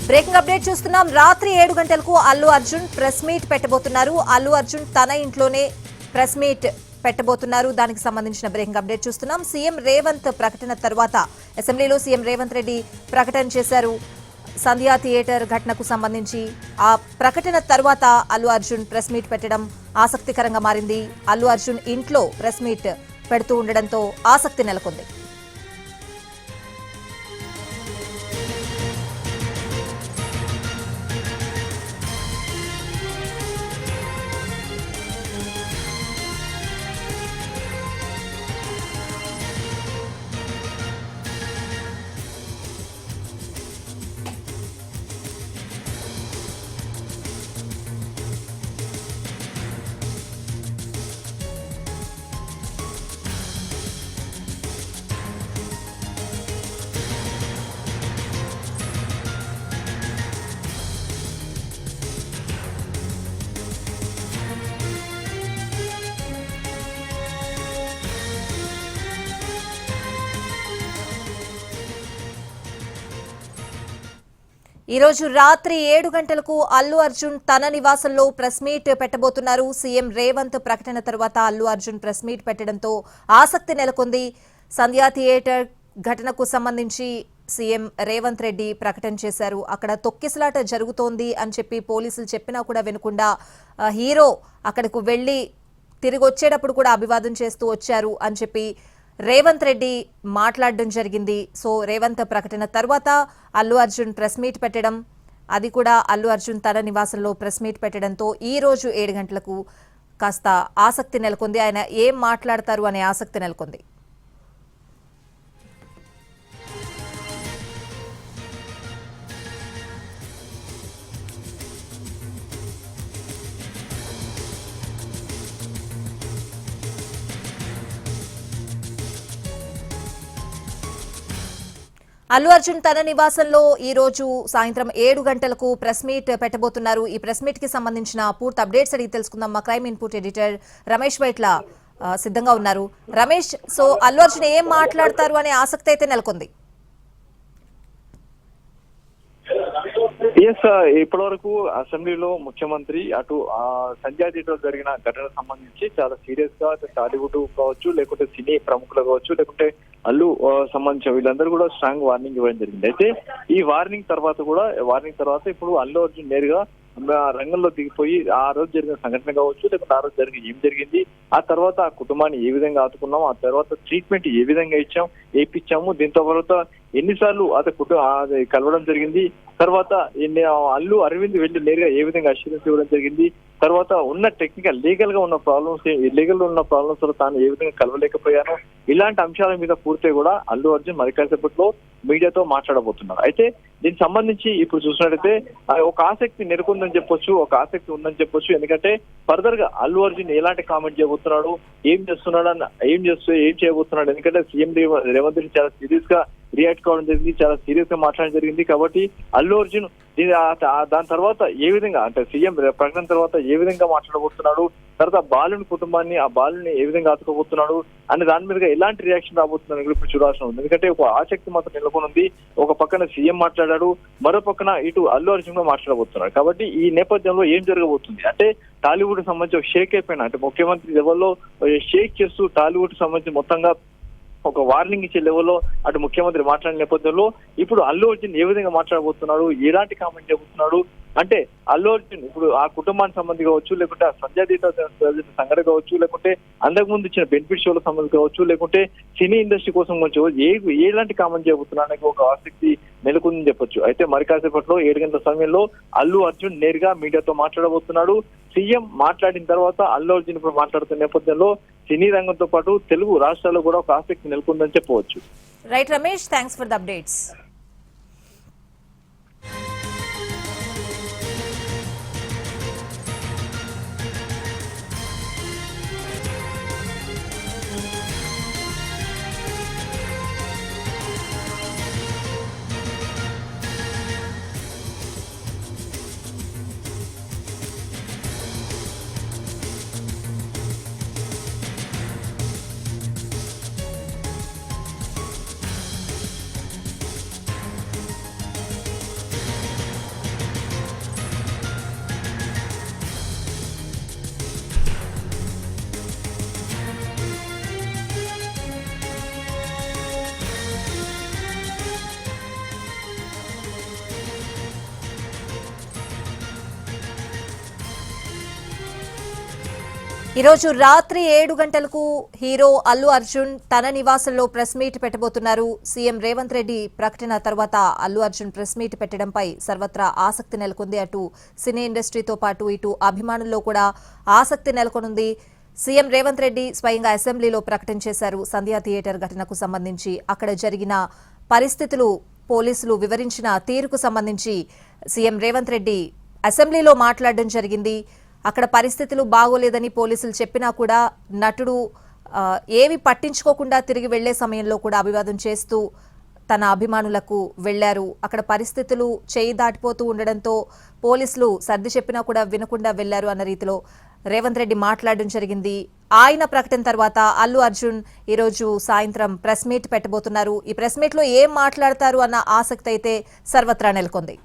Breaking update చూస్తున్నాం. రాత్రి 7 గంటలకు అల్లు అర్జున్ ప్రెస్ మీట్ పెట్టబోతున్నారు. అల్లు అర్జున్ తన ఇంట్లోనే ప్రెస్ మీట్ పెట్టబోతున్నారు. దానికి సంబంధించిన బ్రేకింగ్ అప్డేట్ చూస్తున్నాం. సీఎం రేవంత్ ప్రకటన తర్వాత అసెంబ్లీలో సీఎం రేవంత్ రెడ్డి ప్రకటన చేశారు. సంధ్యా థియేటర్ ఘటనకు సంబంధించి ఆ ప్రకటన తర్వాత అల్లు అర్జున్ ప్రెస్ మీట్ పెట్టడం ఆసక్తికరంగా మారింది. అల్లు అర్జున్ ఇంట్లో ప్రెస్ మీట్ పెడుతూ ఉండడంతో ఆసక్తి నెలకొంది. ఈ రోజు రాత్రి 7 గంటలకు అల్లు అర్జున్ తన నివాసంలో ప్రెస్ మీట్ పెట్టబోతున్నారు. సీఎం రేవంత్ ప్రకటన తర్వాత అల్లు అర్జున్ ప్రెస్ మీట్ పెట్టడంతో ఆసక్తి నెలకొంది. సంధ్యా థియేటర్ ఘటనకు సంబంధించి సీఎం రేవంత్ రెడ్డి ప్రకటన చేశారు. అక్కడ తొక్కిసలాట జరుగుతోంది అని చెప్పి పోలీసులు చెప్పినా కూడా వినకుండా హీరో అక్కడకు వెళ్లి తిరిగి వచ్చేటప్పుడు కూడా అభివాదం చేస్తూ వచ్చారు అని చెప్పి రేవంత్ రెడ్డి మాట్లాడడం జరిగింది. సో రేవంత్ ప్రకటన తర్వాత అల్లు అర్జున్ ప్రెస్ మీట్ పెట్టడం, అది కూడా అల్లు అర్జున్ తన నివాసంలో ప్రెస్ మీట్ పెట్టడంతో ఈ రోజు 7 గంటలకు కాస్త ఆసక్తి నెలకొంది. ఆయన ఏం మాట్లాడతారు అనే ఆసక్తి నెలకొంది. అల్లు అర్జున్ తన నివాసంలో ఈ రోజు సాయంత్రం 7 గంటలకు ప్రెస్ మీట్ పెట్టబోతున్నారు. ఈ ప్రెస్ మీట్ కి సంబంధించిన పూర్తి అప్డేట్స్ అడిగి తెలుసుకుందాం. మా crime input editor Ramesh Vaitla సిద్ధంగా ఉన్నారు. రమేష్, సో అల్లు అర్జున్ ఏం మాట్లాడతారు అనే ఆసక్తి అయితే నెలకొంది. ఇప్పటి వరకు అసెంబ్లీలో ముఖ్యమంత్రి అటు సంధ్యా థియేటర్ జరిగిన ఘటనకు సంబంధించి చాలా సీరియస్ గా టాలీవుడ్ కావచ్చు, లేకుంటే సినీ ప్రముఖులు కావచ్చు, లేకుంటే అల్లు సంబంధించిన వీళ్ళందరూ కూడా స్ట్రాంగ్ వార్నింగ్ ఇవ్వడం జరిగింది. అయితే ఈ వార్నింగ్ తర్వాత ఇప్పుడు అల్లు అర్జున్ నేరుగా రంగంలో దిగిపోయి ఆ రోజు జరిగిన సంఘటన కావచ్చు, లేకపోతే ఆ రోజు ఏం జరిగింది, ఆ తర్వాత ఆ కుటుంబాన్ని ఏ విధంగా ఆదుకున్నాం, ఆ తర్వాత ట్రీట్మెంట్ ఏ విధంగా ఇప్పించాము, దీంతో తర్వాత ఎన్నిసార్లు అది కలవడం జరిగింది, తర్వాత అల్లు అరవింద్ వెళ్లి నేరుగా ఏ విధంగా అష్యూరెన్స్ ఇవ్వడం జరిగింది, తర్వాత ఉన్న టెక్నికల్ లీగల్ గా ఉన్న ప్రాబ్లమ్స్ తాను ఏ విధంగా కలవలేకపోయాను, ఇలాంటి అంశాల మీద పూర్తిగా కూడా అల్లు అర్జున్ మరి కాసేపట్లో మీడియాతో మాట్లాడబోతున్నారు. అయితే దీనికి సంబంధించి ఇప్పుడు చూసినట్టయితే ఒక ఆసక్తి నెలకొందని చెప్పొచ్చు, ఒక ఆసక్తి ఉందని చెప్పొచ్చు. ఎందుకంటే ఫర్దర్ గా అల్లు అర్జున్ ఎలాంటి కామెంట్ చేయబోతున్నాడు, ఏం చేయబోతున్నాడు, ఎందుకంటే సీఎం రేవంత్ రెడ్డి చాలా సీరియస్ గా రియాక్ట్ కావడం జరిగింది, చాలా సీరియస్ గా మాట్లాడడం జరిగింది. కాబట్టి అల్లు అర్జున్ దాని తర్వాత ఏ విధంగా, అంటే సీఎం ప్రకటన తర్వాత ఏ విధంగా మాట్లాడబోతున్నాడు, తర్వాత బాలుని కుటుంబాన్ని, ఆ బాలుని ఏ విధంగా ఆదుకోబోతున్నాడు అనే దాని మీద ఎలాంటి రియాక్షన్ రాబోతుందని ఇప్పుడు చూడాల్సిన ఉంది. ఎందుకంటే ఒక ఆసక్తి మాత్రం నెలకొని ఉంది. ఒక పక్కన సీఎం మాట్లాడాడు, మరో పక్కన ఇటు అల్లు అర్జున్ కూడా మాట్లాడబోతున్నాడు. కాబట్టి ఈ నేపథ్యంలో ఏం జరగబోతుంది అంటే టాలీవుడ్ సంబంధించి ఒక షేక్ అయిపోయిన, అంటే ముఖ్యమంత్రి లెవెల్లో షేక్ చేస్తూ టాలీవుడ్ సంబంధించి మొత్తంగా ఒక వార్నింగ్ ఇచ్చే లెవెల్లో అటు ముఖ్యమంత్రి మాట్లాడిన నేపథ్యంలో ఇప్పుడు అల్లు అర్జున్ ఏ విధంగా మాట్లాడబోతున్నాడు, ఎలాంటి కామెంట్ చేయబోతున్నాడు అంటే అల్లు అర్జున్ ఇప్పుడు ఆ కుటుంబానికి సంబంధించి కావచ్చు, లేకుంటే ఆ సంధ్యా థియేటర్ సంఘటన కావచ్చు, లేకుంటే అంతకుముందు ఇచ్చిన బెనిఫిట్ షోల సంబంధించి కావచ్చు, లేకుంటే సినీ ఇండస్ట్రీ కోసం కొంచెం ఎలాంటి కామెంట్ చేయబోతున్నానికి ఒక ఆసక్తి నెలకొందని చెప్పొచ్చు. అయితే మరి కాసేపట్లో 7 గంటల సమయంలో అల్లు అర్జున్ నేరుగా మీడియాతో మాట్లాడబోతున్నాడు. సీఎం మాట్లాడిన తర్వాత అల్లు అర్జున్ ఇప్పుడు మాట్లాడుతున్న నేపథ్యంలో సినీ రంగంతో పాటు తెలుగు రాష్ట్రాల్లో కూడా ఒక ఆసక్తి నెలకొందని చెప్పవచ్చు. Right Ramesh, thanks for the updates. ఈరోజు రాత్రి 7 గంటలకు హీరో అల్లు అర్జున్ తన నివాసంలో ప్రెస్ మీట్ పెట్టబోతున్నారు. సీఎం రేవంత్ రెడ్డి ప్రకటన తర్వాత అల్లు అర్జున్ ప్రెస్ మీట్ పెట్టడంపై సర్వత్రా ఆసక్తి నెలకొంది. అటు సినీ ఇండస్ట్రీతో పాటు ఇటు అభిమానుల్లో కూడా ఆసక్తి నెలకొనుంది. సీఎం రేవంత్ రెడ్డి స్వయంగా అసెంబ్లీలో ప్రకటన చేశారు. సంధ్యా థియేటర్ ఘటనకు సంబంధించి అక్కడ జరిగిన పరిస్థితులు పోలీసులు వివరించిన తీరుకు సంబంధించి సీఎం రేవంత్ రెడ్డి అసెంబ్లీలో మాట్లాడడం జరిగింది. అక్కడ పరిస్థితులు బాగోలేదని పోలీసులు చెప్పినా కూడా నటుడు ఏవి పట్టించుకోకుండా తిరిగి వెళ్లే సమయంలో కూడా అభివాదం చేస్తూ తన అభిమానులకు వెళ్లారు. అక్కడ పరిస్థితులు చేయి దాటిపోతూ ఉండడంతో పోలీసులు సర్ది చెప్పినా కూడా వినకుండా వెళ్లారు అన్న రీతిలో రేవంత్ రెడ్డి మాట్లాడడం జరిగింది. ఆయన ప్రకటన తర్వాత అల్లు అర్జున్ ఈరోజు సాయంత్రం ప్రెస్ మీట్ పెట్టబోతున్నారు. ఈ ప్రెస్ మీట్ లో ఏం మాట్లాడతారు అన్న ఆసక్తి అయితే సర్వత్రా నెలకొంది.